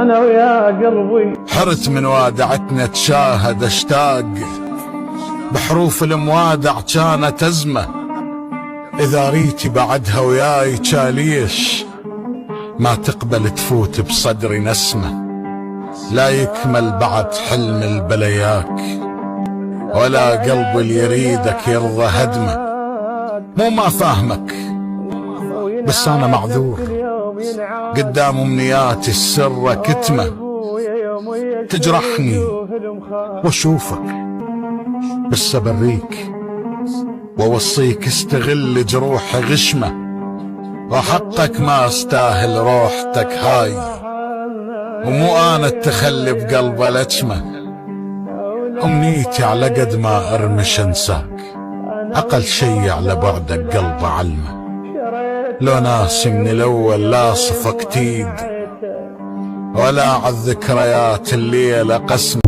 أنا ويا قلبي. حرت من وادعتنا تشاهد اشتاق، بحروف الموادع كانت أزمة. إذا ريتي بعدها وياي كاليش، ما تقبل تفوت بصدري نسمة. لا يكمل بعد حلم البلياك، ولا قلبي اللي يريدك يرضى هدمه. مو ما فاهمك، بس أنا معذور قدام أمنياتي السرة كتمة. تجرحني واشوفك، بس بريك ووصيك استغل جروح غشمة. وحقك ما استاهل روحتك هاي، ومو أنا التخلي بقلبه لجمة. أمنيتي على قد ما أرمش أنساك، أقل شي على بعدك قلبه علمه. لو ناسي من الأول لا صفك تيد، ولا عالذكريات الليلة قسمة.